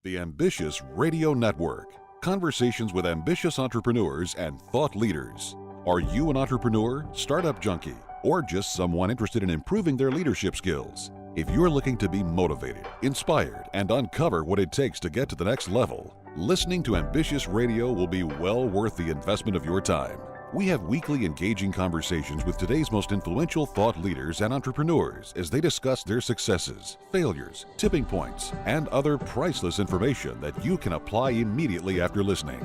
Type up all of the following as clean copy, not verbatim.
The Ambitious Radio Network. Conversations with ambitious entrepreneurs and thought leaders. Are you an entrepreneur, startup junkie, or just someone interested in improving their leadership skills? If you're looking to be motivated, inspired, and uncover what it takes to get to the next level, listening to Ambitious Radio will be well worth the investment of your time. We have weekly engaging conversations with today's most influential thought leaders and entrepreneurs as they discuss their successes, failures, tipping points, and other priceless information that you can apply immediately after listening.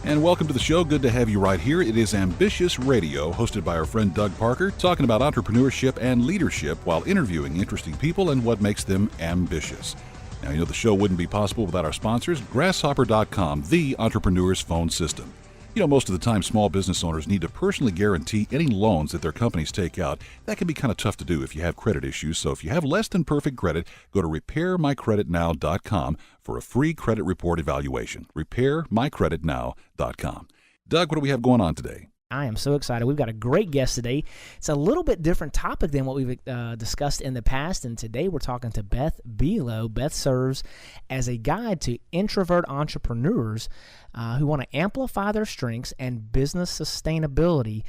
And welcome to the show. Good to have you right here. It is Ambitious Radio, hosted by our friend Doug Parker, talking about entrepreneurship and leadership while interviewing interesting people and what makes them ambitious. Now, you know the show wouldn't be possible without our sponsors, Grasshopper.com, the entrepreneur's phone system. You know, most of the time, small business owners need to personally guarantee any loans that their companies take out. That can be kind of tough to do if you have credit issues. So if you have less than perfect credit, go to RepairMyCreditNow.com for a free credit report evaluation. RepairMyCreditNow.com. Doug, what do we have going on today? I am so excited. We've got a great guest today. It's a little bit different topic than what we've discussed in the past, and today we're talking to Beth Buelow. Beth serves as a guide to introvert entrepreneurs who want to amplify their strengths and business sustainability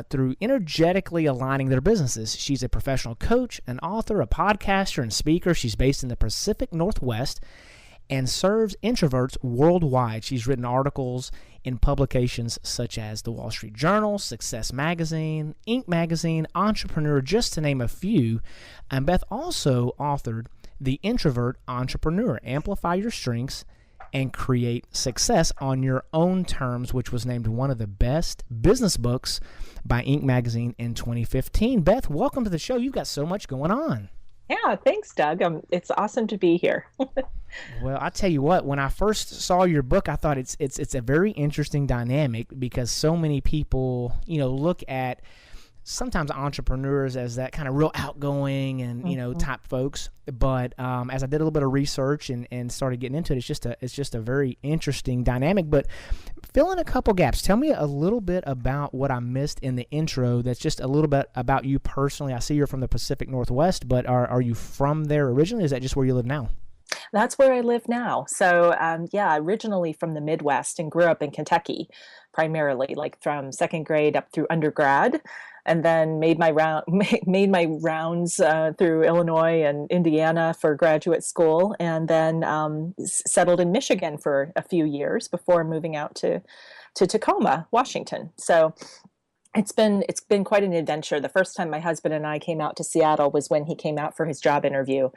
through energetically aligning their businesses. She's a professional coach, an author, a podcaster, and speaker. She's based in the Pacific Northwest and serves introverts worldwide. She's written articles in publications such as The Wall Street Journal, Success Magazine, Inc. Magazine, Entrepreneur, just to name a few. And Beth also authored The Introvert Entrepreneur, Amplify Your Strengths and Create Success on Your Own Terms, which was named one of the best business books by Inc. Magazine in 2015. Beth, welcome to the show. You've got so much going on. Yeah, thanks, Doug. It's awesome to be here. Well, I tell you what, when I first saw your book, I thought it's a very interesting dynamic because so many people, look at sometimes entrepreneurs as that kind of real outgoing and, type folks. But as I did a little bit of research and started getting into it, it's just a very interesting dynamic. But fill in a couple gaps. Tell me a little bit about what I missed in the intro. That's just a little bit about you personally. I see you're from the Pacific Northwest, but are you from there originally? Is that just where you live now? That's where I live now. So, originally from the Midwest and grew up in Kentucky, primarily, like from second grade up through undergrad, and then made my rounds through Illinois and Indiana for graduate school, and then settled in Michigan for a few years before moving out to Tacoma, Washington. So it's been quite an adventure. The first time my husband and I came out to Seattle was when he came out for his job interview.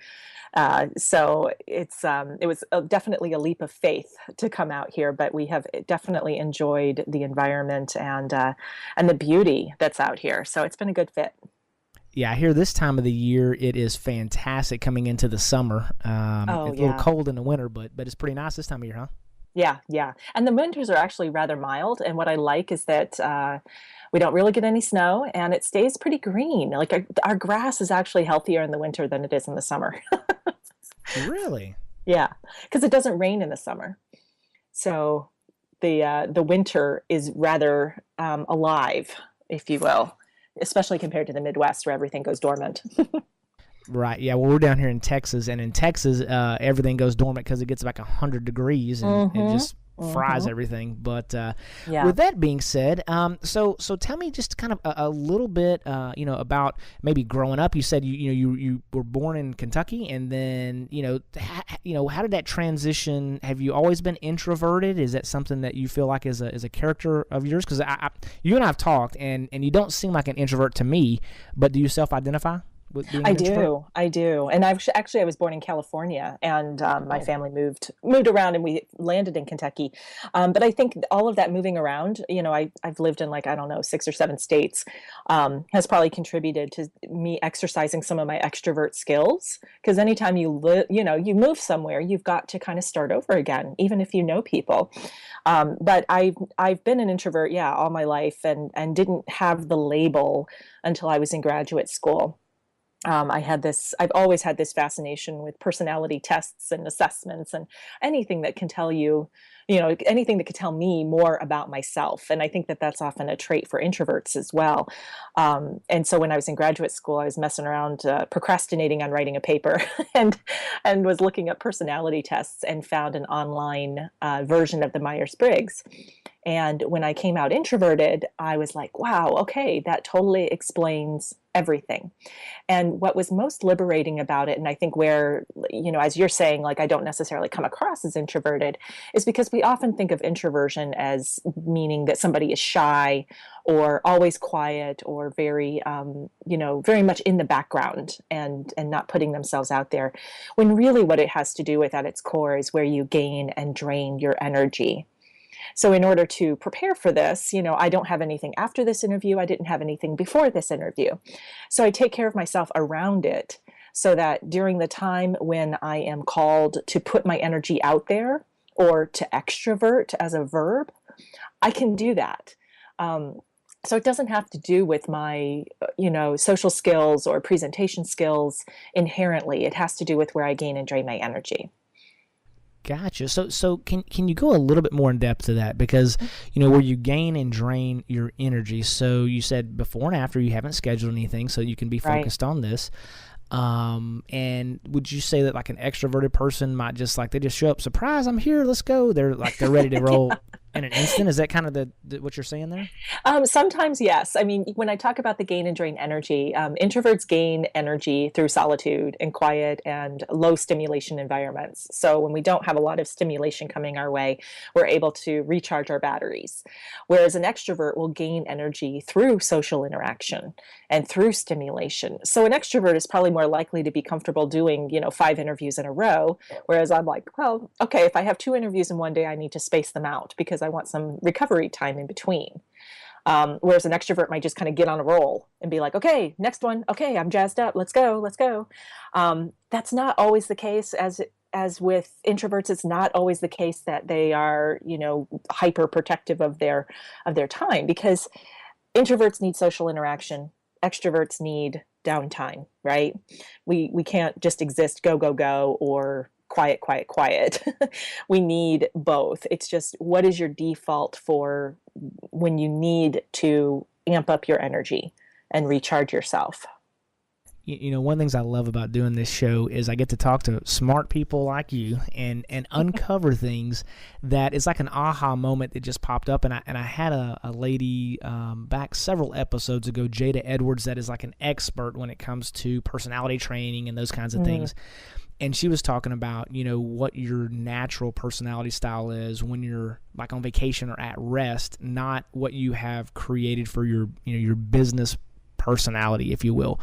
So it was definitely a leap of faith to come out here, but we have definitely enjoyed the environment and the beauty that's out here. So it's been a good fit. Yeah, I hear this time of the year it is fantastic coming into the summer. It's a little cold in the winter, but it's pretty nice this time of year, huh? Yeah. And the winters are actually rather mild. And what I like is that we don't really get any snow and it stays pretty green. Like our grass is actually healthier in the winter than it is in the summer. Really? Yeah, because it doesn't rain in the summer. So the winter is rather alive, if you will, especially compared to the Midwest where everything goes dormant. Right. Yeah. Well, we're down here in Texas, and in Texas, everything goes dormant because it gets like 100 degrees and it just fries everything. But with that being said, so tell me just kind of a little bit, about maybe growing up. You said you were born in Kentucky, and then how did that transition? Have you always been introverted? Is that something that you feel like is a character of yours? Because you and I have talked, and you don't seem like an introvert to me. But do you self-identify? I do. And I was born in California, and my family moved around, and we landed in Kentucky. But I think all of that moving around, I've lived in 6 or 7 states, has probably contributed to me exercising some of my extrovert skills. Because anytime you move somewhere, you've got to kind of start over again, even if you know people. But I've been an introvert, all my life, and didn't have the label until I was in graduate school. I've always had this fascination with personality tests and assessments and anything that can tell you, anything that could tell me more about myself. And I think that that's often a trait for introverts as well. And so when I was in graduate school, I was messing around, procrastinating on writing a paper and was looking up personality tests and found an online version of the Myers-Briggs. And when I came out introverted, I was like, wow, okay, that totally explains everything. And what was most liberating about it, and I think where, as you're saying, like, I don't necessarily come across as introverted, is because we often think of introversion as meaning that somebody is shy or always quiet or very, very much in the background and not putting themselves out there, when really what it has to do with at its core is where you gain and drain your energy. So in order to prepare for this, I don't have anything after this interview. I didn't have anything before this interview. So I take care of myself around it so that during the time when I am called to put my energy out there or to extrovert as a verb, I can do that. So it doesn't have to do with my, social skills or presentation skills inherently. It has to do with where I gain and drain my energy. Gotcha. So can you go a little bit more in depth to that? Because, where you gain and drain your energy. So you said before and after you haven't scheduled anything, so you can be focused on this. And would you say that like an extroverted person might just they just show up, surprise, I'm here, let's go. They're ready to roll in an instant. Is that kind of what you're saying there? Sometimes, yes. I mean, when I talk about the gain and drain energy, introverts gain energy through solitude and quiet and low stimulation environments. So when we don't have a lot of stimulation coming our way, we're able to recharge our batteries. Whereas an extrovert will gain energy through social interaction and through stimulation. So an extrovert is probably more likely to be comfortable doing, 5 interviews in a row. Whereas I'm like, well, okay, if I have 2 interviews in one day, I need to space them out because I want some recovery time in between. Whereas an extrovert might just kind of get on a roll and be like, okay, next one. Okay, I'm jazzed up. Let's go. That's not always the case. As with introverts, it's not always the case that they are, hyper protective of their time, because introverts need social interaction. Extroverts need downtime, right? We can't just exist, go, go, go, or quiet, quiet, quiet. We need both. It's just, what is your default for when you need to amp up your energy and recharge yourself? One of the things I love about doing this show is I get to talk to smart people like you and uncover things that is like an aha moment that just popped up. And I had a lady back several episodes ago, Jada Edwards, that is like an expert when it comes to personality training and those kinds of things. And she was talking about, what your natural personality style is when you're like on vacation or at rest, not what you have created for your business personality, if you will.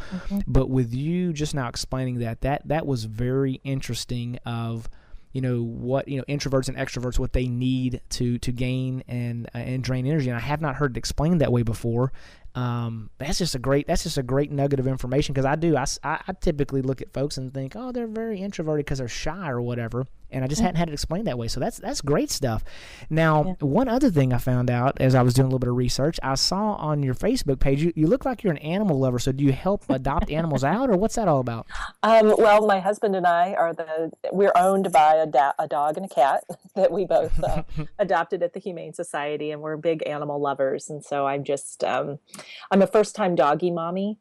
But with you just now explaining that was very interesting of, what, introverts and extroverts, what they need to gain and drain energy. And I have not heard it explained that way before. That's just a great nugget of information, because I typically look at folks and think, oh, they're very introverted because they're shy or whatever, and I just hadn't had it explained that way. So that's great stuff. Now, one other thing I found out as I was doing a little bit of research, I saw on your Facebook page you look like you're an animal lover. So do you help adopt animals out, or what's that all about? Well, my husband and I we're owned by a dog and a cat that we both adopted at the Humane Society, and we're big animal lovers. And so I'm a first-time doggy mommy.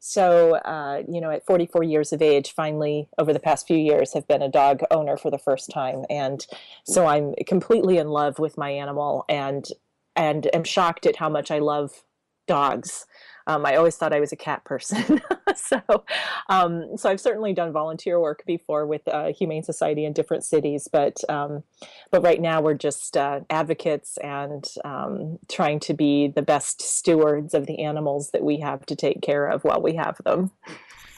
So, at 44 years of age, finally, over the past few years, have been a dog owner for the first time. And so I'm completely in love with my animal and am shocked at how much I love dogs. I always thought I was a cat person. So I've certainly done volunteer work before with Humane Society in different cities, but right now we're just advocates and trying to be the best stewards of the animals that we have to take care of while we have them.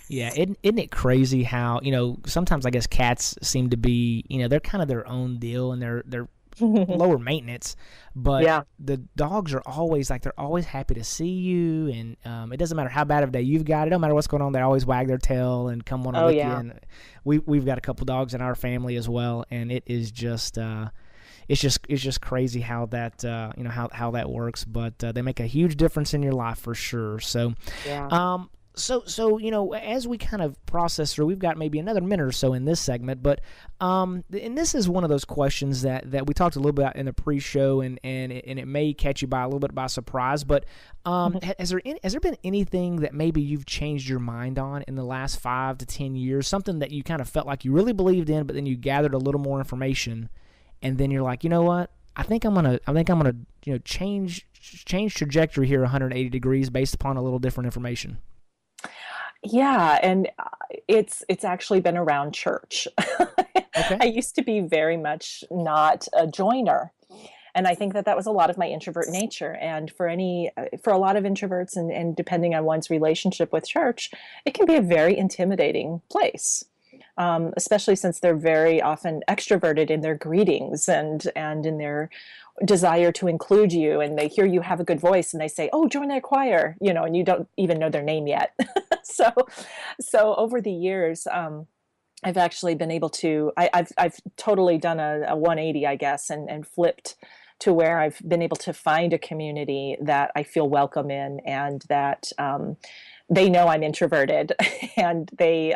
Yeah, isn't it crazy how, sometimes I guess cats seem to be, they're kind of their own deal, and they're lower maintenance, but the dogs are always they're always happy to see you, and it doesn't matter how bad of a day you've got. It don't matter what's going on, they always wag their tail and come on with you. And we've got a couple dogs in our family as well, and it is just it's just crazy how that how that works, but they make a huge difference in your life for sure. So So as we kind of process through, we've got maybe another minute or so in this segment, but and this is one of those questions that we talked a little bit about in the pre-show, and it may catch you by a little bit by surprise. But has there been anything that maybe you've changed your mind on in the last 5 to 10 years? Something that you kind of felt like you really believed in, but then you gathered a little more information, and then you're like, you know what? I think I'm gonna change trajectory here 180 degrees based upon a little different information. Yeah, and it's actually been around church. Okay. I used to be very much not a joiner. And I think that was a lot of my introvert nature. And for a lot of introverts, and depending on one's relationship with church, it can be a very intimidating place. Especially since they're very often extroverted in their greetings and in their desire to include you, and they hear you have a good voice and they say, "Oh, join that choir," and you don't even know their name yet. So over the years, I've actually been able to, I've totally done a 180, I guess, and flipped to where I've been able to find a community that I feel welcome in, and that they know I'm introverted and they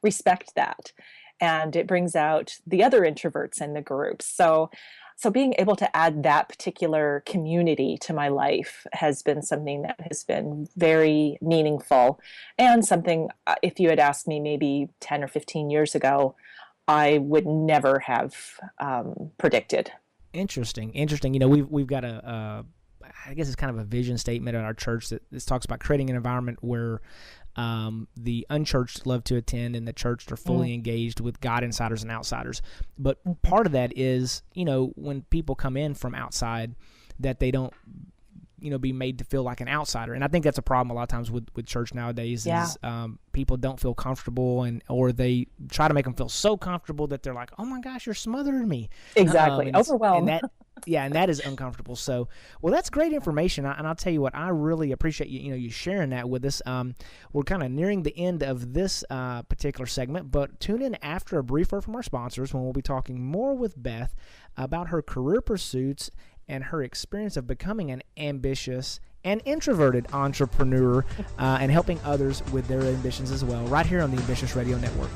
respect that. And it brings out the other introverts in the group. So being able to add that particular community to my life has been something that has been very meaningful, and something, if you had asked me maybe 10 or 15 years ago, I would never have predicted. Interesting. We've got I guess it's kind of a vision statement at our church that this talks about creating an environment where the unchurched love to attend, and the church are fully engaged with God insiders and outsiders. But part of that is, when people come in from outside, that they don't, be made to feel like an outsider. And I think that's a problem a lot of times with church nowadays. Yeah. Is people don't feel comfortable, or they try to make them feel so comfortable that they're like, "Oh my gosh, you're smothering me." Exactly. Overwhelmed. And that is uncomfortable. So, well, that's great information. And I'll tell you what, I really appreciate you sharing that with us. We're kind of nearing the end of this particular segment, but tune in after a brief word from our sponsors, when we'll be talking more with Beth about her career pursuits and her experience of becoming an ambitious and introverted entrepreneur, and helping others with their ambitions as well, right here on the Ambitious Radio Network.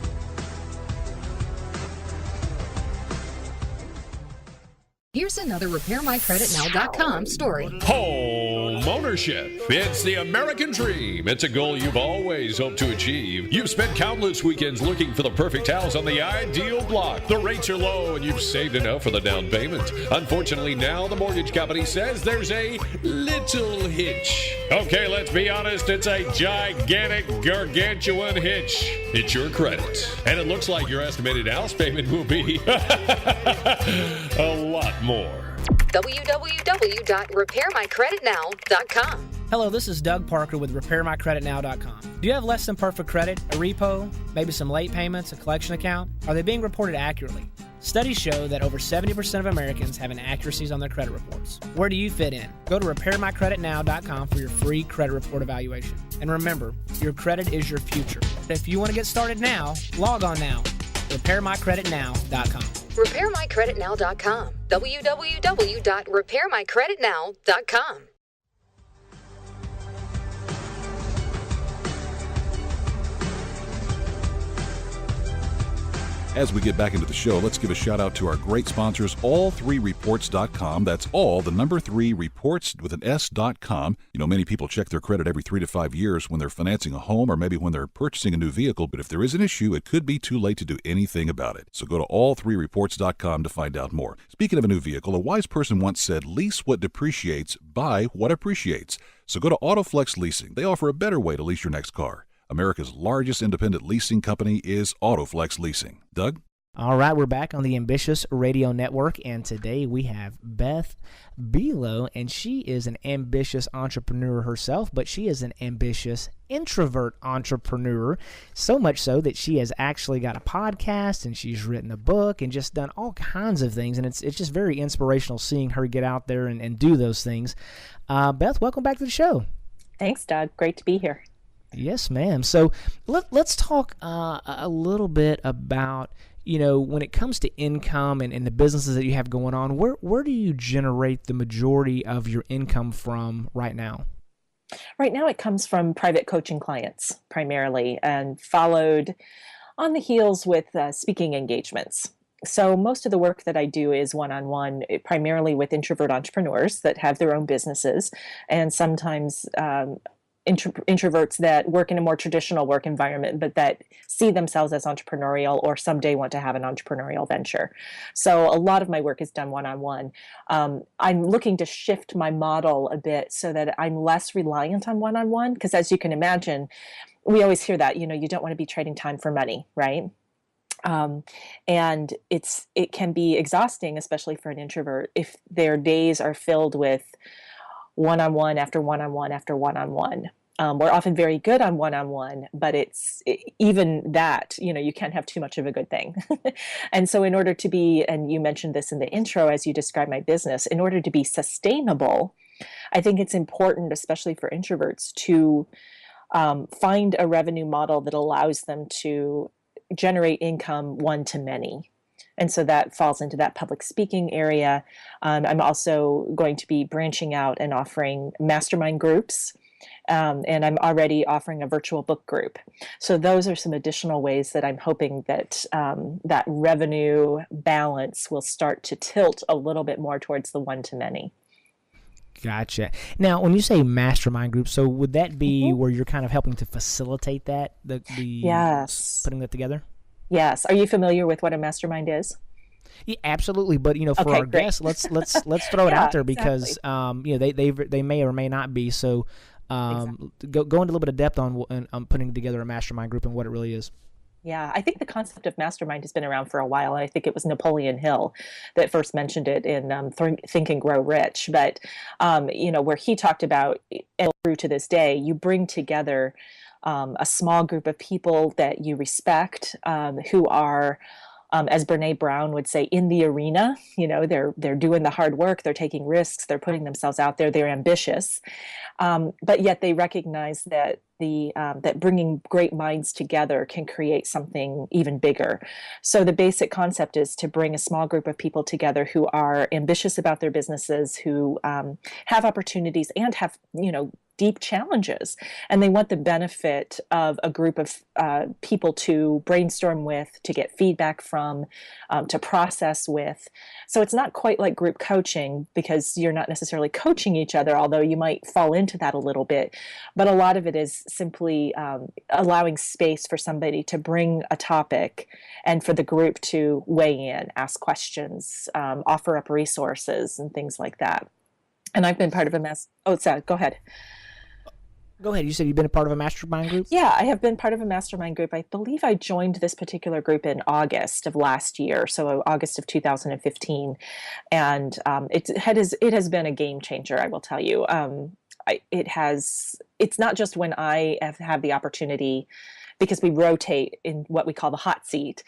Here's another RepairMyCreditNow.com story. Home ownership. It's the American dream. It's a goal you've always hoped to achieve. You've spent countless weekends looking for the perfect house on the ideal block. The rates are low and you've saved enough for the down payment. Unfortunately, now the mortgage company says there's a little hitch. Okay, let's be honest. It's a gigantic, gargantuan hitch. It's your credit. And it looks like your estimated house payment will be a lot more. www.repairmycreditnow.com. Hello, this is Doug Parker with RepairMyCreditNow.com. Do you have less than perfect credit, a repo, maybe some late payments, a collection account? Are they being reported accurately? Studies show that over 70% of Americans have inaccuracies on their credit reports. Where do you fit in? Go to RepairMyCreditNow.com for your free credit report evaluation. And remember, your credit is your future. If you want to get started now, log on now. RepairMyCreditNow.com. RepairMyCreditNow.com. www.repairmycreditnow.com. As we get back into the show, let's give a shout out to our great sponsors, all3reports.com. That's all, the number 3 reports with an S.com. Many people check their credit every 3 to 5 years when they're financing a home, or maybe when they're purchasing a new vehicle. But if there is an issue, it could be too late to do anything about it. So go to all3reports.com to find out more. Speaking of a new vehicle, a wise person once said, lease what depreciates, buy what appreciates. So go to AutoFlex Leasing. They offer a better way to lease your next car. America's largest independent leasing company is AutoFlex Leasing. Doug? All right, we're back on the Ambitious Radio Network, and today we have Beth Buelow, and she is an ambitious entrepreneur herself, but she is an ambitious introvert entrepreneur, so much so that she has actually got a podcast, and she's written a book, and just done all kinds of things, and it's just very inspirational seeing her get out there and do those things. Beth, welcome back to the show. Thanks, Doug. Great to be here. Yes, ma'am. So let's talk a little bit about, when it comes to income and the businesses that you have going on, where do you generate the majority of your income from right now? Right now, it comes from private coaching clients primarily, and followed on the heels with speaking engagements. So most of the work that I do is one-on-one, primarily with introvert entrepreneurs that have their own businesses, and sometimes introverts that work in a more traditional work environment, but that see themselves as entrepreneurial or someday want to have an entrepreneurial venture. So a lot of my work is done one-on-one. I'm looking to shift my model a bit so that I'm less reliant on one-on-one, because as you can imagine, we always hear that, you don't want to be trading time for money, right? And it can be exhausting, especially for an introvert, if their days are filled with one-on-one after one-on-one after one-on-one. We're often very good on one-on-one, but even that, you can't have too much of a good thing. And so in order to be, and you mentioned this in the intro as you described my business, in order to be sustainable, I think it's important, especially for introverts, to find a revenue model that allows them to generate income one to many. And so that falls into that public speaking area. I'm also going to be branching out and offering mastermind groups. And I'm already offering a virtual book group. So those are some additional ways that I'm hoping that that revenue balance will start to tilt a little bit more towards the one to many. Gotcha. Now, when you say mastermind group, so would that be where you're kind of helping to facilitate that, Yes, putting that together? Yes. Are you familiar with what a mastermind is? Yeah, absolutely. But for our great. guests, let's throw it out there because exactly. they may or may not be. So Exactly. go into a little bit of depth on putting together a mastermind group and what it really is. Yeah, I think the concept of mastermind has been around for a while, and I think it was Napoleon Hill that first mentioned it in Think and Grow Rich. But where he talked about, and through to this day, you bring together a small group of people that you respect, who are, as Brene Brown would say, in the arena. They're doing the hard work, they're taking risks, they're putting themselves out there, they're ambitious, but yet they recognize that that bringing great minds together can create something even bigger. So the basic concept is to bring a small group of people together who are ambitious about their businesses, who have opportunities and have deep challenges, and they want the benefit of a group of people to brainstorm with, to get feedback from, to process with. So it's not quite like group coaching, because you're not necessarily coaching each other, although you might fall into that a little bit. But a lot of it is simply allowing space for somebody to bring a topic and for the group to weigh in, ask questions, offer up resources and things like that. And I've been part of go ahead. Go ahead. You said you've been a part of a mastermind group? Yeah, I have been part of a mastermind group. I believe I joined this particular group in August of last year, so August of 2015. And it has been a game changer, I will tell you. It's not just when I have had the opportunity, because we rotate in what we call the hot seat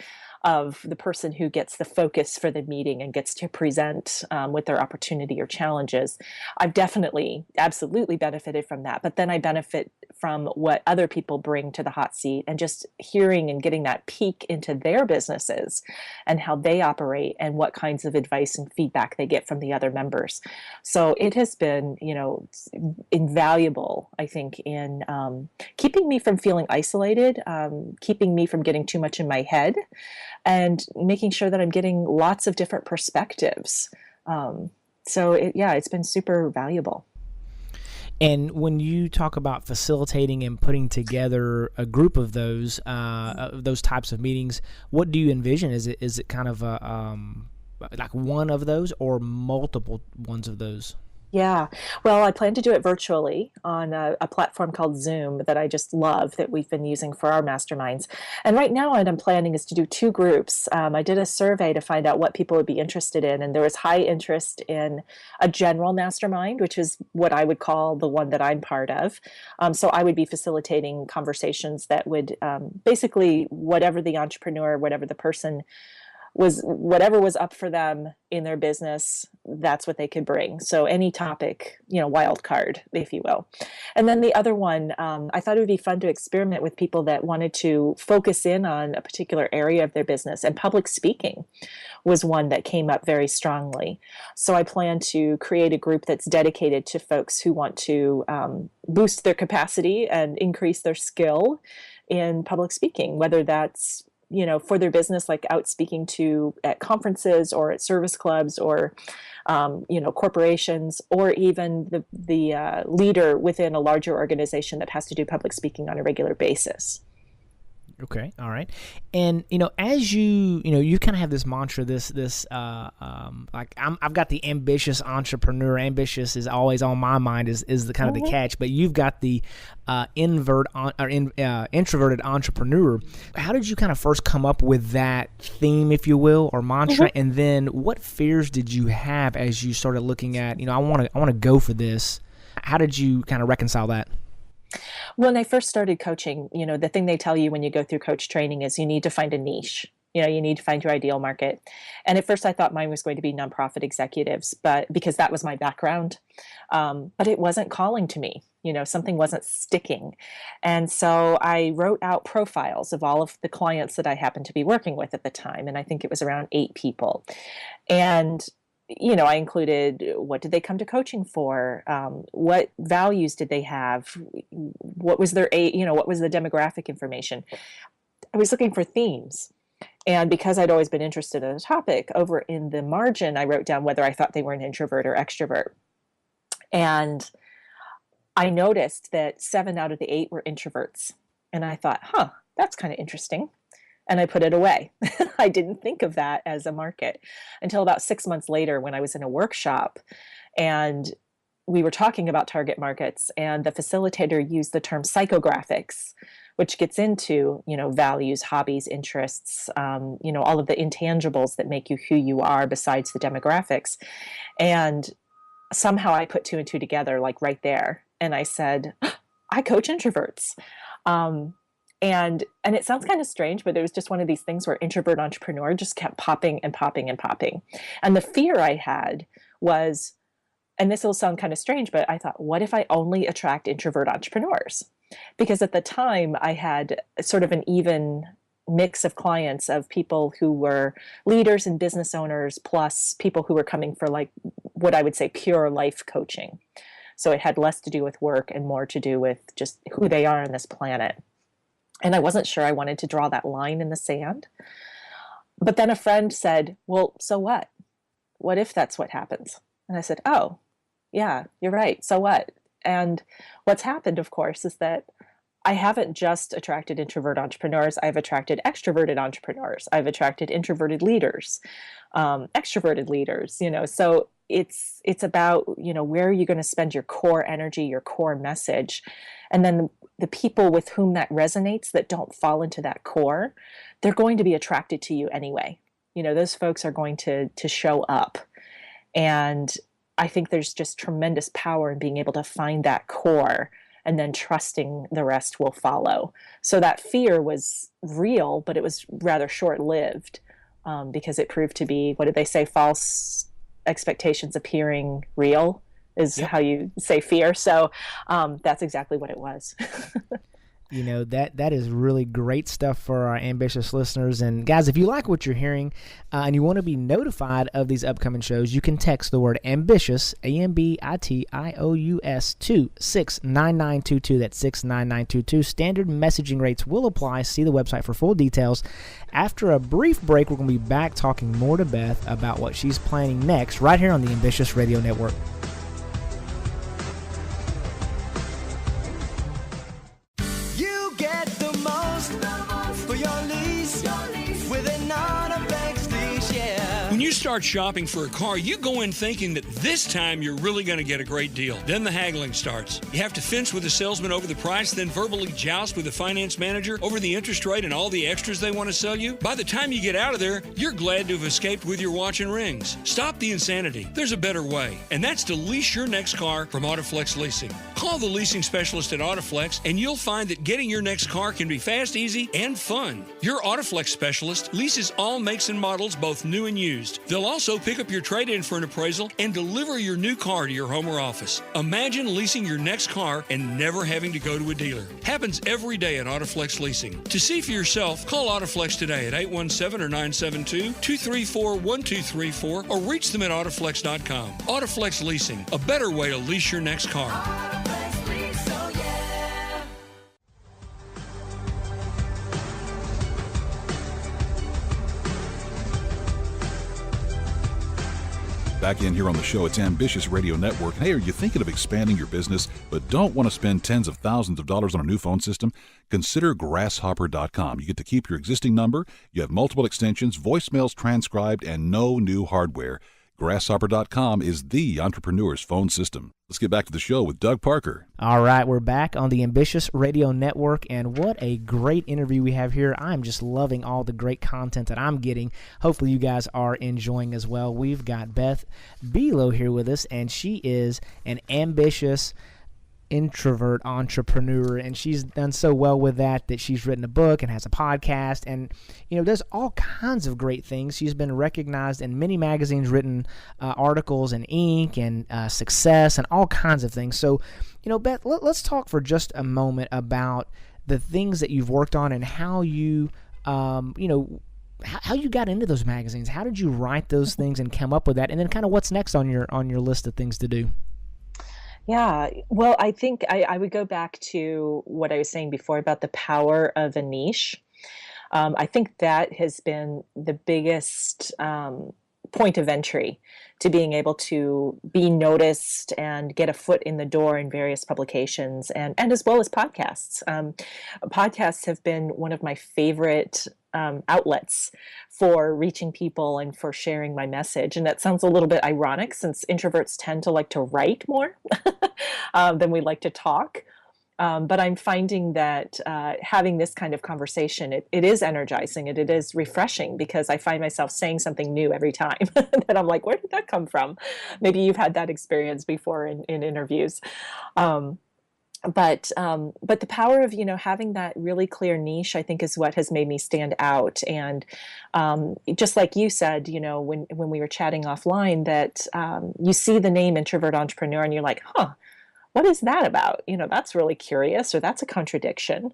of the person who gets the focus for the meeting and gets to present with their opportunity or challenges. I've absolutely benefited from that. But then I benefit from what other people bring to the hot seat, and just hearing and getting that peek into their businesses and how they operate and what kinds of advice and feedback they get from the other members. So it has been, invaluable, I think, in keeping me from feeling isolated, keeping me from getting too much in my head, and making sure that I'm getting lots of different perspectives. It's been super valuable. And when you talk about facilitating and putting together a group of those types of meetings, what do you envision? Is it kind of like one of those or multiple ones of those? Yeah. Well, I plan to do it virtually on a platform called Zoom that I just love, that we've been using for our masterminds. And right now what I'm planning is to do 2 groups. I did a survey to find out what people would be interested in, and there was high interest in a general mastermind, which is what I would call the one that I'm part of. So I would be facilitating conversations that would basically, whatever the entrepreneur, whatever the person was whatever was up for them in their business, that's what they could bring. So any topic, wild card, if you will. And then the other one, I thought it would be fun to experiment with people that wanted to focus in on a particular area of their business. And public speaking was one that came up very strongly. So I plan to create a group that's dedicated to folks who want to boost their capacity and increase their skill in public speaking, whether that's for their business, like out speaking at conferences or at service clubs or, corporations, or even the leader within a larger organization that has to do public speaking on a regular basis. Okay. All right. And, as you kind of have this mantra, like I've got the ambitious entrepreneur. Ambitious is always on my mind is the kind of the catch, but you've got the introverted entrepreneur. How did you kind of first come up with that theme, if you will, or mantra? And then what fears did you have as you started looking at, I want to go for this? How did you kind of reconcile that? When I first started coaching, the thing they tell you when you go through coach training is you need to find a niche. You need to find your ideal market. And at first I thought mine was going to be nonprofit executives, but because that was my background, but it wasn't calling to me. Something wasn't sticking. And so I wrote out profiles of all of the clients that I happened to be working with at the time. And I think it was around 8 people. And I included, what did they come to coaching for? What values did they have? What was their, what was the demographic information? I was looking for themes. And because I'd always been interested in the topic, over in the margin, I wrote down whether I thought they were an introvert or extrovert. And I noticed that 7 out of the 8 were introverts. And I thought, that's kind of interesting. And I put it away. I didn't think of that as a market until about 6 months later when I was in a workshop and we were talking about target markets, and the facilitator used the term psychographics, which gets into, values, hobbies, interests, all of the intangibles that make you who you are besides the demographics. And somehow I put 2 and 2 together, like right there. And I said, I coach introverts. And it sounds kind of strange, but it was just one of these things where introvert entrepreneur just kept popping and popping and popping. And the fear I had was, and this will sound kind of strange, but I thought, what if I only attract introvert entrepreneurs? Because at the time I had sort of an even mix of clients of people who were leaders and business owners, plus people who were coming for like what I would say pure life coaching. So it had less to do with work and more to do with just who they are on this planet. And I wasn't sure I wanted to draw that line in the sand. But then a friend said, well, so what? What if that's what happens? And I said, oh, yeah, you're right. So what? And what's happened, of course, is that I haven't just attracted introvert entrepreneurs. I've attracted extroverted entrepreneurs. I've attracted introverted leaders, extroverted leaders, so it's about, where are you going to spend your core energy, your core message? And then the people with whom that resonates that don't fall into that core, they're going to be attracted to you anyway. Those folks are going to show up. And I think there's just tremendous power in being able to find that core and then trusting the rest will follow. So that fear was real, but it was rather short-lived because it proved to be, what did they say, false expectations appearing real is how you say fear. So that's exactly what it was. That is really great stuff for our ambitious listeners. And guys, if you like what you're hearing and you want to be notified of these upcoming shows, you can text the word ambitious, AMBITIOUS, to 69922. That's 69922. Standard messaging rates will apply. See the website for full details. After a brief break, we're going to be back talking more to Beth about what she's planning next right here on the Ambitious Radio Network. When you start shopping for a car, you go in thinking that this time you're really going to get a great deal. Then the haggling starts. You have to fence with the salesman over the price, then verbally joust with the finance manager over the interest rate and all the extras they want to sell you. By the time you get out of there, you're glad to have escaped with your watch and rings. Stop the insanity. There's a better way, and that's to lease your next car from Autoflex Leasing. Call the leasing specialist at Autoflex and you'll find that getting your next car can be fast, easy, and fun. Your Autoflex specialist leases all makes and models, both new and used. They'll also pick up your trade-in for an appraisal and deliver your new car to your home or office. Imagine leasing your next car and never having to go to a dealer. Happens every day at Autoflex Leasing. To see for yourself, call Autoflex today at 817 or 972-234-1234 or reach them at Autoflex.com. Autoflex Leasing, a better way to lease your next car. Back in here on the show, it's Ambitious Radio Network. Hey, are you thinking of expanding your business but don't want to spend tens of thousands of dollars on a new phone system? Consider Grasshopper.com. You get to keep your existing number, you have multiple extensions, voicemails transcribed, and no new hardware. Grasshopper.com is the entrepreneur's phone system. Let's get back to the show with Doug Parker. All right, we're back on the Ambitious Radio Network, and what a great interview we have here. I'm just loving all the great content that I'm getting. Hopefully you guys are enjoying as well. We've got Beth Buelow here with us, and she is an ambitious introvert entrepreneur, and she's done so well with that she's written a book and has a podcast, and does all kinds of great things. She's been recognized in many magazines, written articles in Inc. and Success and all kinds of things. So Beth, let's talk for just a moment about the things that you've worked on and how you how you got into those magazines. How did you write those things and come up with that, and then kind of what's next on your list of things to do? Yeah, well, I think I would go back to what I was saying before about the power of a niche. I think that has been the biggest point of entry to being able to be noticed and get a foot in the door in various publications and as well as podcasts. Podcasts have been one of my favorite outlets for reaching people and for sharing my message. And that sounds a little bit ironic since introverts tend to like to write more than we like to talk. But I'm finding that having this kind of conversation, it is energizing and it is refreshing because I find myself saying something new every time that I'm like, where did that come from? Maybe you've had that experience before in interviews. But the power of, having that really clear niche, I think is what has made me stand out. And just like you said, when we were chatting offline, that you see the name Introvert Entrepreneur and you're like, what is that about? That's really curious, or that's a contradiction.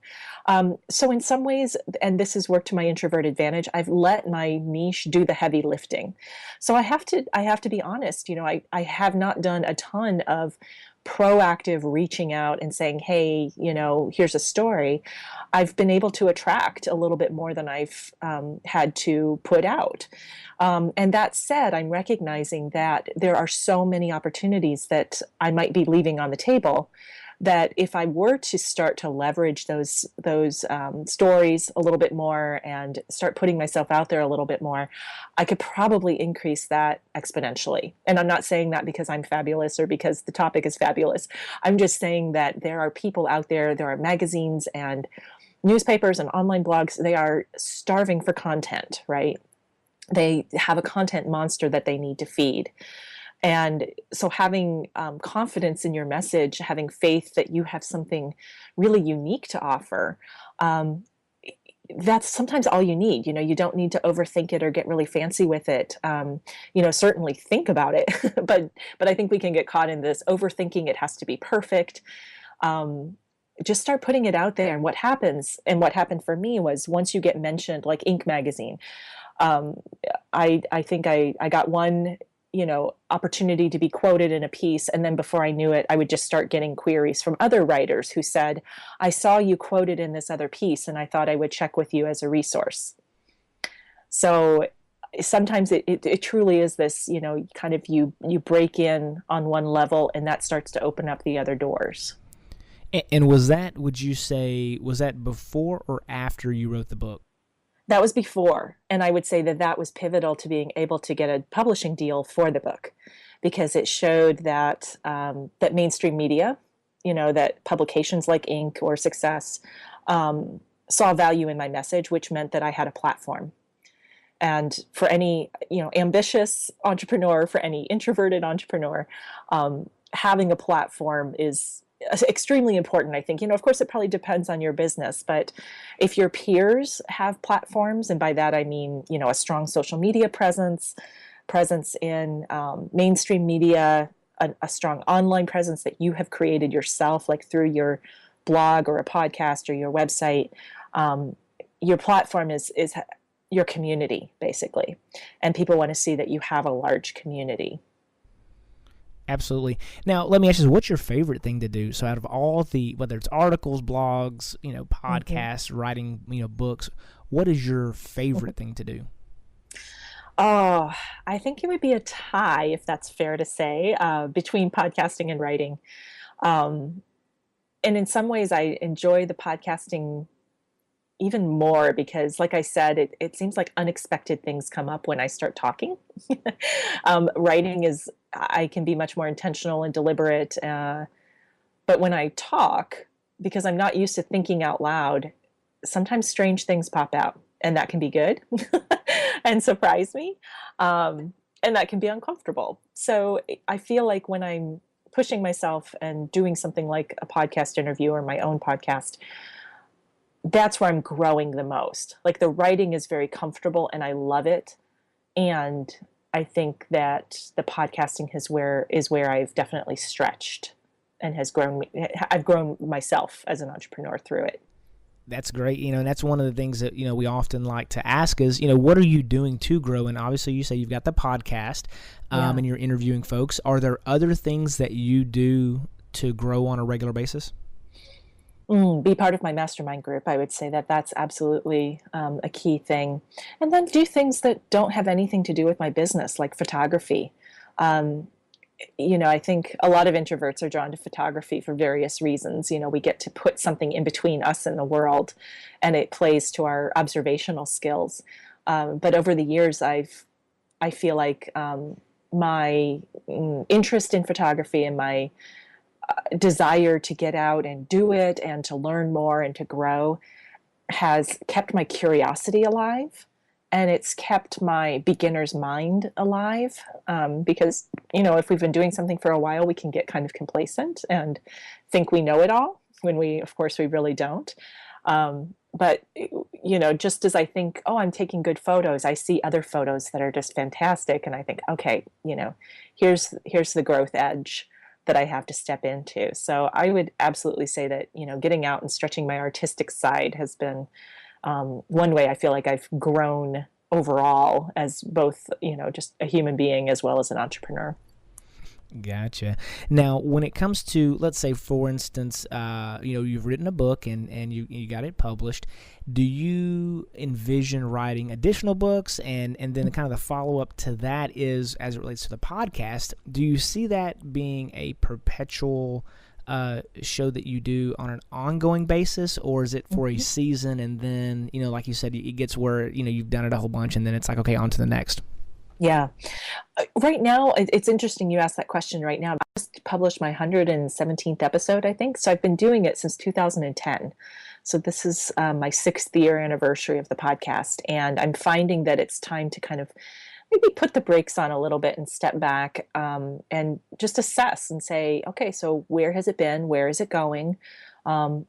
So in some ways, and this has worked to my introvert advantage, I've let my niche do the heavy lifting. So I have to be honest, I have not done a ton of proactive reaching out and saying, hey, here's a story. I've been able to attract a little bit more than I've had to put out. And that said, I'm recognizing that there are so many opportunities that I might be leaving on the table that if I were to start to leverage those stories a little bit more and start putting myself out there a little bit more, I could probably increase that exponentially. And I'm not saying that because I'm fabulous or because the topic is fabulous. I'm just saying that there are people out there, there are magazines and newspapers and online blogs, they are starving for content, right? They have a content monster that they need to feed. And so having confidence in your message, having faith that you have something really unique to offer, that's sometimes all you need. You don't need to overthink it or get really fancy with it. Certainly think about it, but I think we can get caught in this overthinking. It has to be perfect. Just start putting it out there. And what happens, and what happened for me was once you get mentioned, like Inc. magazine, I think I got one opportunity to be quoted in a piece. And then before I knew it, I would just start getting queries from other writers who said, I saw you quoted in this other piece and I thought I would check with you as a resource. So sometimes it truly is this, kind of you break in on one level and that starts to open up the other doors. And was that, would you say, was that before or after you wrote the book? That was before, and I would say that was pivotal to being able to get a publishing deal for the book, because it showed that that mainstream media, that publications like Inc. or Success saw value in my message, which meant that I had a platform. And for any ambitious entrepreneur, for any introverted entrepreneur, having a platform is extremely important, I think. Of course, it probably depends on your business, but if your peers have platforms, and by that I mean, a strong social media presence in mainstream media, a strong online presence that you have created yourself, like through your blog or a podcast or your website, your platform is your community, basically. And people want to see that you have a large community. Absolutely. Now, let me ask you, what's your favorite thing to do? So out of all whether it's articles, blogs, podcasts, writing, books, what is your favorite thing to do? Oh, I think it would be a tie, if that's fair to say, between podcasting and writing. And in some ways, I enjoy the podcasting even more because, like I said, it seems like unexpected things come up when I start talking. Writing I can be much more intentional and deliberate. But when I talk, because I'm not used to thinking out loud, sometimes strange things pop out, and that can be good and surprise me. And that can be uncomfortable. So I feel like when I'm pushing myself and doing something like a podcast interview or my own podcast, that's where I'm growing the most. Like, the writing is very comfortable and I love it. And I think that the podcasting is where I've definitely stretched and I've grown myself as an entrepreneur through it. That's great. And that's one of the things that, we often like to ask is, what are you doing to grow? And obviously you say you've got the podcast and you're interviewing folks. Are there other things that you do to grow on a regular basis? Be part of my mastermind group. I would say that that's absolutely a key thing. And then do things that don't have anything to do with my business, like photography. I think a lot of introverts are drawn to photography for various reasons. We get to put something in between us and the world, and it plays to our observational skills. But over the years, I feel like my interest in photography and my desire to get out and do it and to learn more and to grow has kept my curiosity alive, and it's kept my beginner's mind alive, because if we've been doing something for a while, we can get kind of complacent and think we know it all when we really don't. But just as I think, I'm taking good photos, I see other photos that are just fantastic, and I think, okay, here's the growth edge that I have to step into. So I would absolutely say that, getting out and stretching my artistic side has been one way I feel like I've grown overall as both, just a human being as well as an entrepreneur. Gotcha. Now, when it comes to, let's say, for instance, you've written a book and you got it published. Do you envision writing additional books? And then kind of the follow-up to that is, as it relates to the podcast, do you see that being a perpetual show that you do on an ongoing basis, or is it for a season and then, like you said, it gets where, you've done it a whole bunch and then it's like, okay, on to the next? Yeah. Right now, it's interesting you asked that question right now. I just published my 117th episode, I think. So I've been doing it since 2010. So this is my 6th year anniversary of the podcast. And I'm finding that it's time to kind of maybe put the brakes on a little bit and step back and just assess and say, okay, so where has it been? Where is it going? How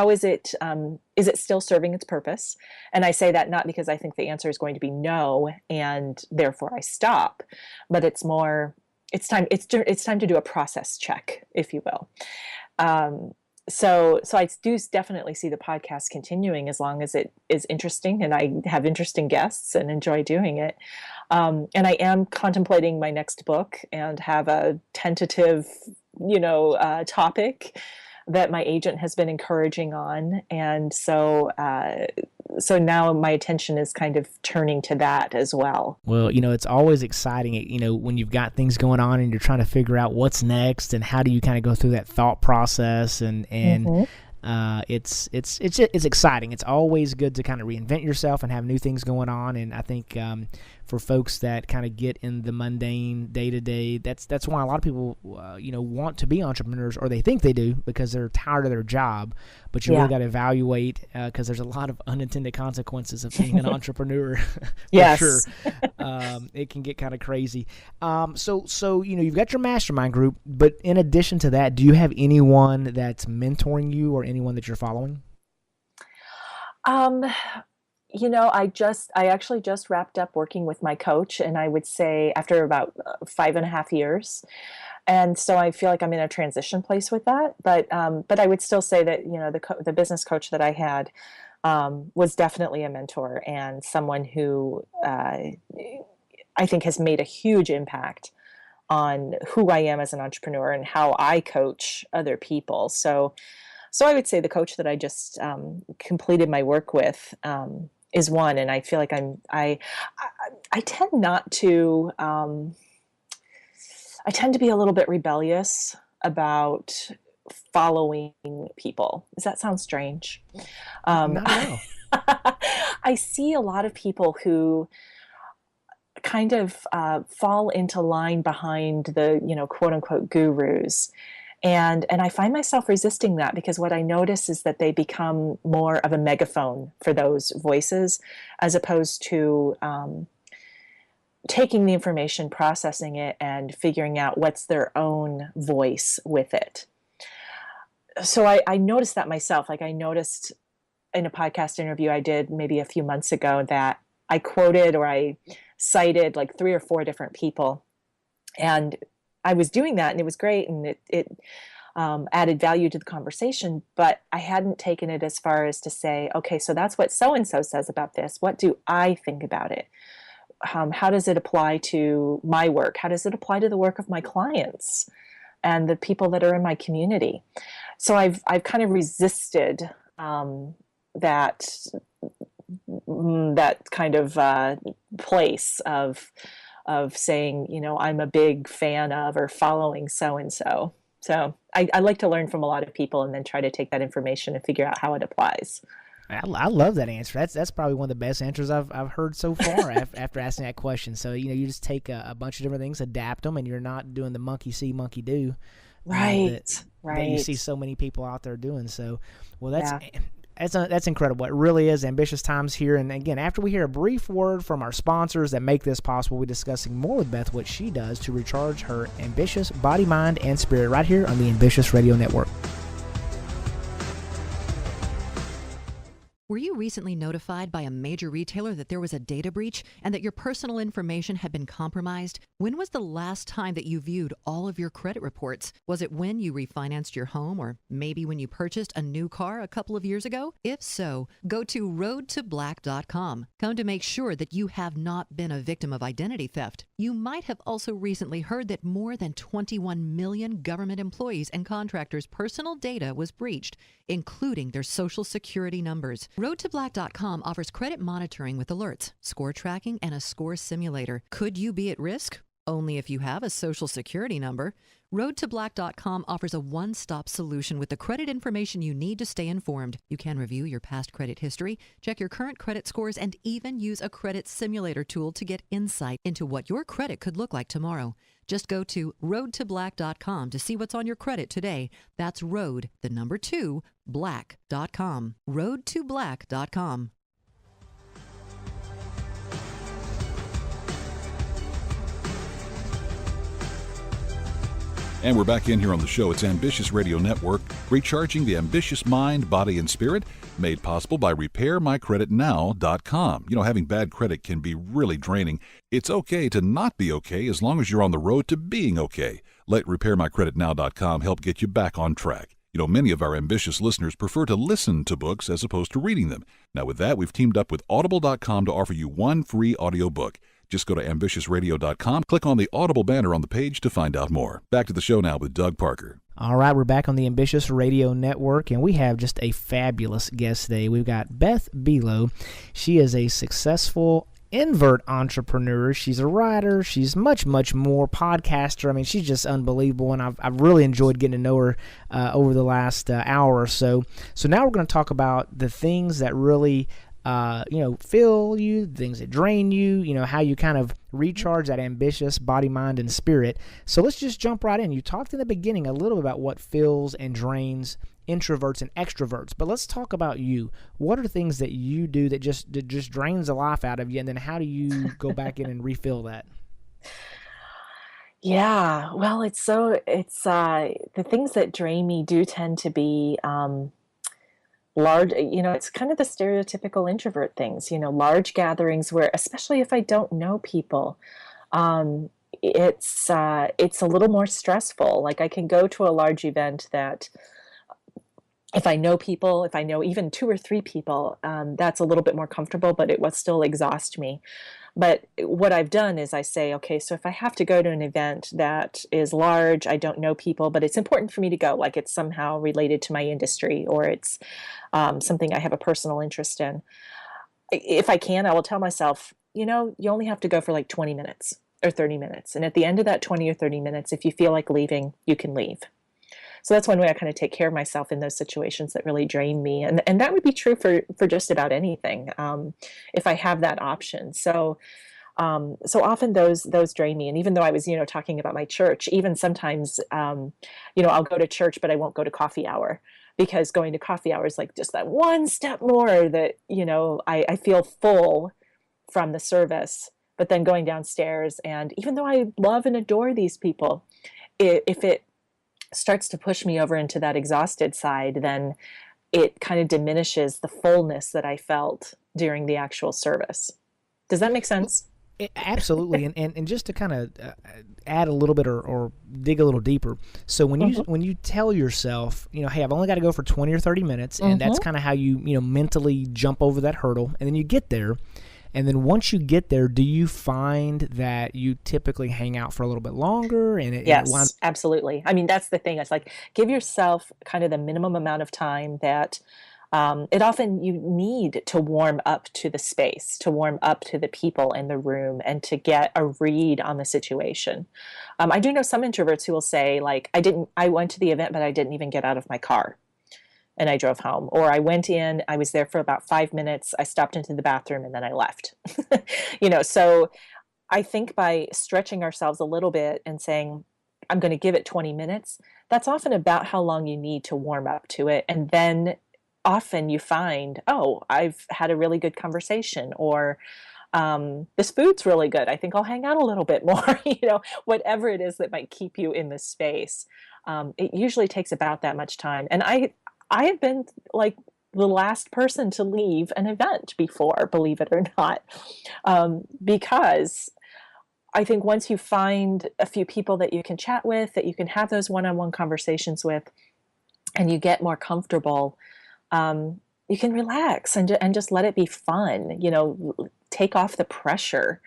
is it still serving its purpose? And I say that not because I think the answer is going to be no, and therefore I stop, but it's time to do a process check, if you will. So I do definitely see the podcast continuing as long as it is interesting and I have interesting guests and enjoy doing it. And I am contemplating my next book and have a tentative, topic that my agent has been encouraging on. And so now my attention is kind of turning to that as well. Well, it's always exciting, when you've got things going on and you're trying to figure out what's next and how do you kind of go through that thought process and it's exciting. It's always good to kind of reinvent yourself and have new things going on. And I think for folks that kind of get in the mundane day-to-day, that's why a lot of people want to be entrepreneurs, or they think they do because they're tired of their job. but you really got to evaluate because there's a lot of unintended consequences of being an entrepreneur. For Yes. sure. It can get kind of crazy. So you've got your mastermind group, but in addition to that, do you have anyone that's mentoring you or anyone that you're following? I actually just wrapped up working with my coach, and I would say after about 5.5 years. And so I feel like I'm in a transition place with that. But I would still say that, the business coach that I had was definitely a mentor and someone who I think has made a huge impact on who I am as an entrepreneur and how I coach other people. So I would say the coach that I just completed my work with is one, and I feel like I tend not to. I tend to be a little bit rebellious about following people. Does that sound strange? Not at all. I see a lot of people who kind of fall into line behind the, quote unquote gurus. And I find myself resisting that because what I notice is that they become more of a megaphone for those voices as opposed to taking the information, processing it, and figuring out what's their own voice with it. So I noticed that myself. Like I noticed in a podcast interview I did maybe a few months ago that I quoted or I cited like 3 or 4 different people. And I was doing that and it was great and it added value to the conversation, but I hadn't taken it as far as to say, okay, so that's what so-and-so says about this. What do I think about it? How does it apply to my work? How does it apply to the work of my clients and the people that are in my community? So I've kind of resisted that kind of place of saying, I'm a big fan of or following so-and-so. So I like to learn from a lot of people and then try to take that information and figure out how it applies. I love that answer. That's probably one of the best answers I've heard so far after asking that question. So, you just take a bunch of different things, adapt them, and you're not doing the monkey see, monkey do. Right. That you see so many people out there doing. So, well, that's incredible. It really is ambitious times here. And again, after we hear a brief word from our sponsors that make this possible, we'll be discussing more with Beth what she does to recharge her ambitious body, mind, and spirit right here on the Ambitious Radio Network. Were you recently notified by a major retailer that there was a data breach and that your personal information had been compromised? When was the last time that you viewed all of your credit reports? Was it when you refinanced your home or maybe when you purchased a new car a couple of years ago? If so, go to roadtoblack.com. Come to make sure that you have not been a victim of identity theft. You might have also recently heard that more than 21 million government employees and contractors' personal data was breached, including their social security numbers. RoadToBlack.com offers credit monitoring with alerts, score tracking, and a score simulator. Could you be at risk? Only if you have a social security number. RoadToBlack.com offers a one-stop solution with the credit information you need to stay informed. You can review your past credit history, check your current credit scores, and even use a credit simulator tool to get insight into what your credit could look like tomorrow. Just go to roadtoblack.com to see what's on your credit today. That's road, the number 2, black.com. roadtoblack.com. And we're back in here on the show. It's Ambitious Radio Network, recharging the ambitious mind, body, and spirit, made possible by RepairMyCreditNow.com. Having bad credit can be really draining. It's okay to not be okay as long as you're on the road to being okay. Let RepairMyCreditNow.com help get you back on track. Many of our ambitious listeners prefer to listen to books as opposed to reading them. Now, with that, we've teamed up with Audible.com to offer you one free audiobook. Just go to ambitiousradio.com, click on the Audible banner on the page to find out more. Back to the show now with Doug Parker. All right, we're back on the Ambitious Radio Network, and we have just a fabulous guest today. We've got Beth Buelow. She is a successful invert entrepreneur. She's a writer. She's much, much more podcaster. I mean, she's just unbelievable, and I've really enjoyed getting to know her over the last hour or so. So now we're going to talk about the things that really fill you, things that drain you, how you kind of recharge that ambitious body, mind, and spirit. So let's just jump right in. You talked in the beginning a little about what fills and drains introverts and extroverts, but let's talk about you. What are things that you do that just drains the life out of you, and then how do you go back in and refill that? Yeah, well, the things that drain me do tend to be large, it's kind of the stereotypical introvert things, large gatherings where, especially if I don't know people, um, it's a little more stressful. Like, I can go to a large event that if I know people, if I know even two or three people, that's a little bit more comfortable, but it will still exhaust me. But what I've done is I say, okay, so if I have to go to an event that is large, I don't know people, but it's important for me to go, like it's somehow related to my industry, or it's something I have a personal interest in. If I can, I will tell myself, you only have to go for like 20 minutes or 30 minutes. And at the end of that 20 or 30 minutes, if you feel like leaving, you can leave. So that's one way I kind of take care of myself in those situations that really drain me. And that would be true for just about anything, if I have that option. So often those drain me. And even though I was, talking about my church, even sometimes, I'll go to church, but I won't go to coffee hour, because going to coffee hour is like just that one step more that, I feel full from the service. But then going downstairs, and even though I love and adore these people, if it starts to push me over into that exhausted side, then it kind of diminishes the fullness that I felt during the actual service. Does that make sense? Absolutely. and just to kind of add a little bit or dig a little deeper. So when you tell yourself, hey, I've only got to go for 20 or 30 minutes, and that's kind of how you mentally jump over that hurdle, and then you get there. And then once you get there, do you find that you typically hang out for a little bit longer? Yes, absolutely. I mean, that's the thing. It's like, give yourself kind of the minimum amount of time that it often you need to warm up to the space, to warm up to the people in the room, and to get a read on the situation. I do know some introverts who will say, like, I went to the event, but I didn't even get out of my car, and I drove home. Or I went in, I was there for about 5 minutes, I stopped into the bathroom, and then I left. So I think by stretching ourselves a little bit and saying, I'm going to give it 20 minutes, that's often about how long you need to warm up to it. And then often you find, oh, I've had a really good conversation, or this food's really good, I think I'll hang out a little bit more, whatever it is that might keep you in the space. It usually takes about that much time. And I have been like the last person to leave an event before, believe it or not, because I think once you find a few people that you can chat with, that you can have those one-on-one conversations with, and you get more comfortable, you can relax and just let it be fun, take off the pressure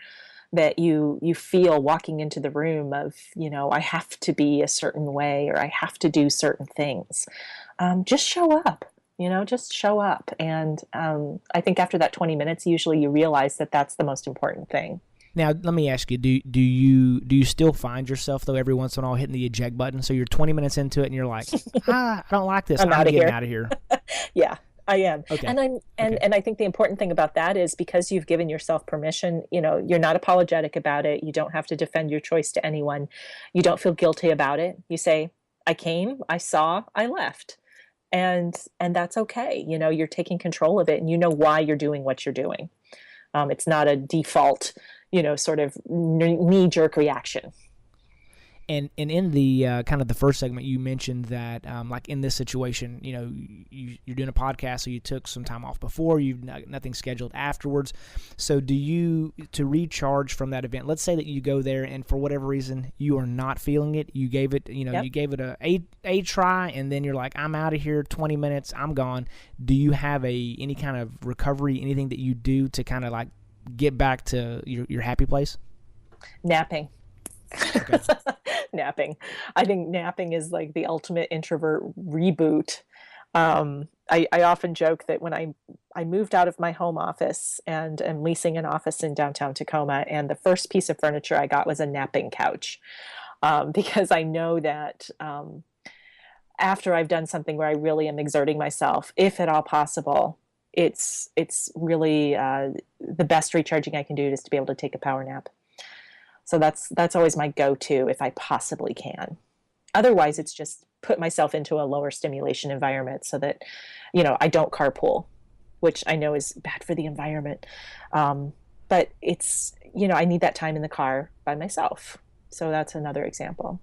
that you feel walking into the room of, I have to be a certain way, or I have to do certain things. Just show up, just show up. And I think after that 20 minutes, usually you realize that that's the most important thing. Now, let me ask you, do you still find yourself, though, every once in a while hitting the eject button? So you're 20 minutes into it and you're like, I don't like this. I'm getting out of here. Yeah, I am. Okay. And I think the important thing about that is, because you've given yourself permission, you're not apologetic about it. You don't have to defend your choice to anyone. You don't feel guilty about it. You say, I came, I saw, I left. And that's okay. You're taking control of it, and you know why you're doing what you're doing. It's not a default, sort of knee-jerk reaction. And in the kind of the first segment, you mentioned that like in this situation, you're doing a podcast, so you took some time off before, you've nothing scheduled afterwards. So to recharge from that event, let's say that you go there and for whatever reason you are not feeling it, you gave it, Yep. you gave it a try, and then you're like, I'm out of here, 20 minutes, I'm gone. Do you have any kind of recovery, anything that you do to kind of like get back to your happy place? Napping. Okay. Napping. I think napping is like the ultimate introvert reboot. I often joke that when I moved out of my home office and am leasing an office in downtown Tacoma, and the first piece of furniture I got was a napping couch, because I know that after I've done something where I really am exerting myself, if at all possible, it's really the best recharging I can do is to be able to take a power nap. So that's always my go-to if I possibly can. Otherwise, it's just put myself into a lower stimulation environment so that, I don't carpool, which I know is bad for the environment. But it's, I need that time in the car by myself. So that's another example.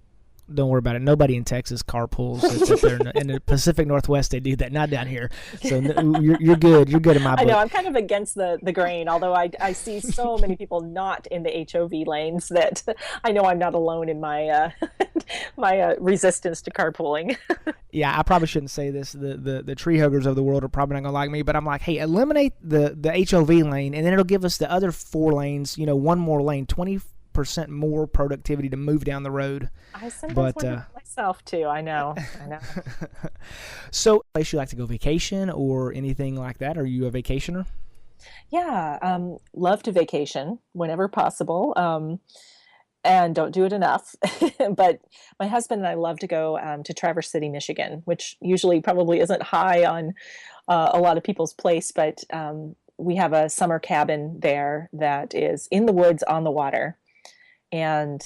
Don't worry about it. Nobody in Texas carpools. It's up there in the Pacific Northwest. They do that, not down here. So you're good. You're good in my book. I know. I'm kind of against the grain, although I see so many people not in the HOV lanes that I know I'm not alone in my my resistance to carpooling. Yeah, I probably shouldn't say this. The tree huggers of the world are probably not going to like me, but I'm like, hey, eliminate the HOV lane, and then it'll give us the other 4 lanes, one more lane, 20% more productivity to move down the road. I sometimes wonder myself too. I know. So, place you like to go vacation or anything like that? Are you a vacationer? Yeah, love to vacation whenever possible, and don't do it enough. But my husband and I love to go to Traverse City, Michigan, which usually probably isn't high on a lot of people's place, but we have a summer cabin there that is in the woods on the water. And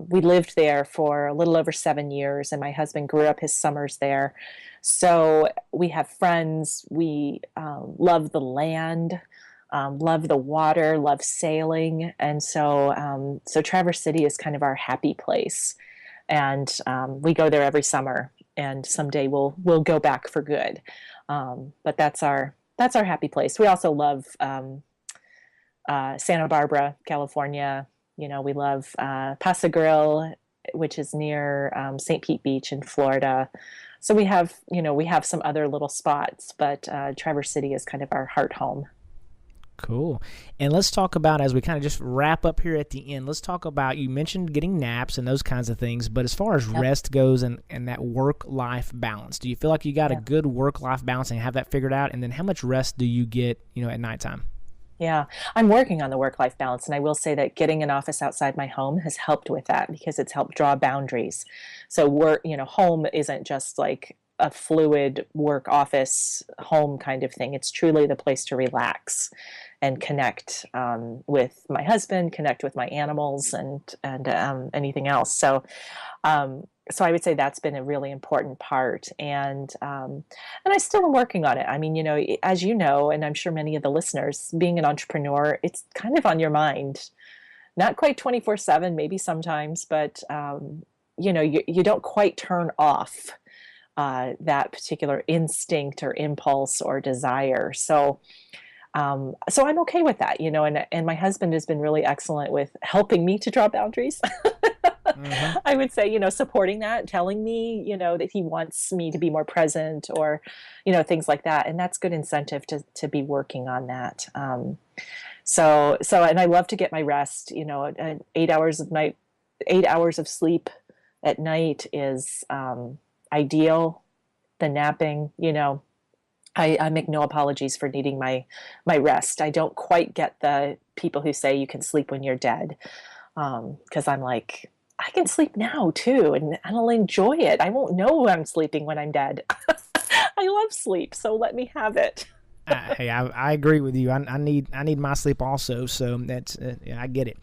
we lived there for a little over 7 years, and my husband grew up his summers there. So we have friends. We love the land, love the water, love sailing. And so Traverse City is kind of our happy place. And we go there every summer, and someday we'll go back for good. But that's our happy place. We also love Santa Barbara, California. We love Paso Grill, which is near St. Pete Beach in Florida. So we have some other little spots, but Traverse City is kind of our heart home. Cool. And let's talk about, as we kind of just wrap up here at the end, let's talk about, you mentioned getting naps and those kinds of things, but as far as rest goes and that work-life balance, do you feel like you got a good work-life balance and have that figured out? And then how much rest do you get, at nighttime? Yeah, I'm working on the work-life balance, and I will say that getting an office outside my home has helped with that because it's helped draw boundaries. So home isn't just like a fluid work office home kind of thing. It's truly the place to relax and connect with my husband, connect with my animals, and anything else. So I would say that's been a really important part, and I still am working on it. I mean, as you know, and I'm sure many of the listeners, being an entrepreneur, it's kind of on your mind, not quite 24/7, maybe sometimes, but you don't quite turn off that particular instinct or impulse or desire. So I'm okay with that, and my husband has been really excellent with helping me to draw boundaries. Mm-hmm. I would say, supporting that, telling me, that he wants me to be more present or, things like that. And that's good incentive to be working on that. And I love to get my rest, 8 hours of sleep at night is ideal. The napping, I make no apologies for needing my rest. I don't quite get the people who say you can sleep when you're dead. 'Cause I'm like, I can sleep now too, and I'll enjoy it. I won't know I'm sleeping when I'm dead. I love sleep, so let me have it. Hey, I agree with you. I need my sleep also, so that's I get it.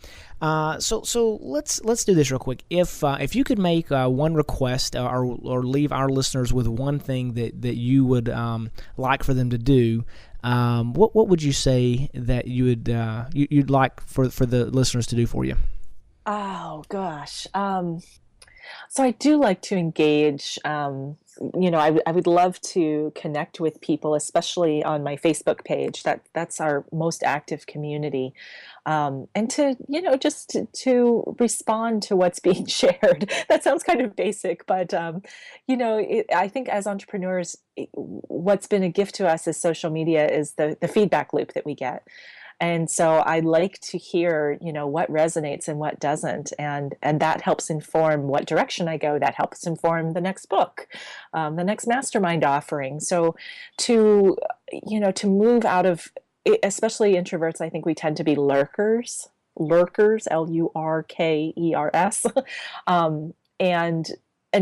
So let's do this real quick. If you could make one request or leave our listeners with one thing that you would like for them to do, what would you say that you would you'd like for the listeners to do for you? Oh gosh. So I do like to engage. I would love to connect with people, especially on my Facebook page. That's our most active community, and to just to respond to what's being shared. That sounds kind of basic, but I think as entrepreneurs, what's been a gift to us as social media is the feedback loop that we get. And so I like to hear, what resonates and what doesn't. And that helps inform what direction I go. That helps inform the next book, the next mastermind offering. So to move out of, especially introverts, I think we tend to be lurkers, Lurkers, and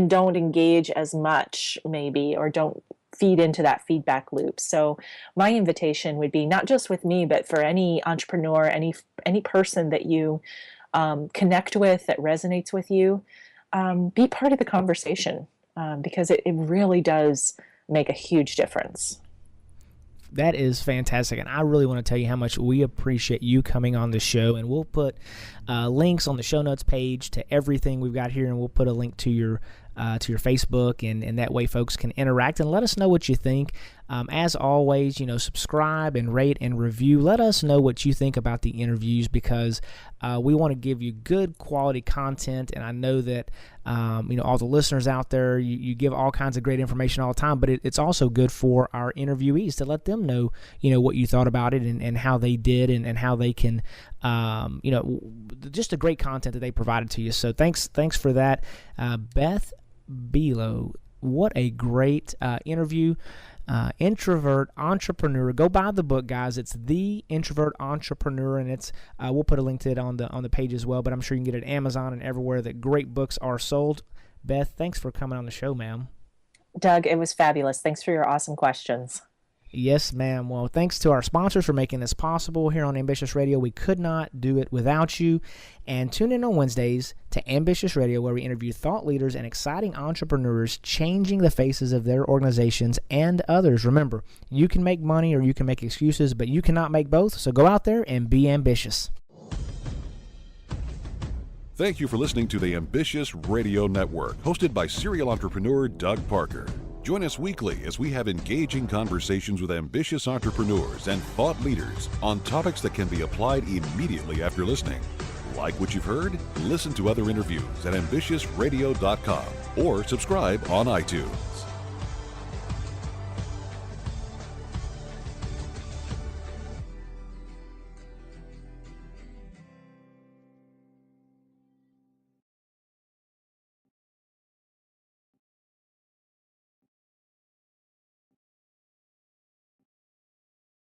don't engage as much maybe, or don't feed into that feedback loop. So my invitation would be not just with me, but for any entrepreneur, any person that you connect with, that resonates with you, be part of the conversation, because it really does make a huge difference. That is fantastic, and I really want to tell you how much we appreciate you coming on the show, and we'll put links on the show notes page to everything we've got here, and we'll put a link to your Facebook, and that way folks can interact and let us know what you think. As always, subscribe and rate and review. Let us know what you think about the interviews, because we want to give you good quality content, and I know that all the listeners out there, you give all kinds of great information all the time, but it's also good for our interviewees to let them know what you thought about it, and how they did, and how they can just the great content that they provided to you. So thanks for that. Beth Buelow, what a great interview. Introvert Entrepreneur. Go buy the book, guys. It's The Introvert Entrepreneur, and it's we'll put a link to it on the page as well, but I'm sure you can get it at Amazon and everywhere that great books are sold. Beth, thanks for coming on the show, ma'am. Doug, it was fabulous. Thanks for your awesome questions. Yes, ma'am. Well, thanks to our sponsors for making this possible here on Ambitious Radio. We could not do it without you. And tune in on Wednesdays to Ambitious Radio, where we interview thought leaders and exciting entrepreneurs changing the faces of their organizations and others. Remember, you can make money or you can make excuses, but you cannot make both. So go out there and be ambitious. Thank you for listening to the Ambitious Radio Network, hosted by serial entrepreneur Doug Parker. Join us weekly as we have engaging conversations with ambitious entrepreneurs and thought leaders on topics that can be applied immediately after listening. Like what you've heard? Listen to other interviews at ambitiousradio.com or subscribe on iTunes.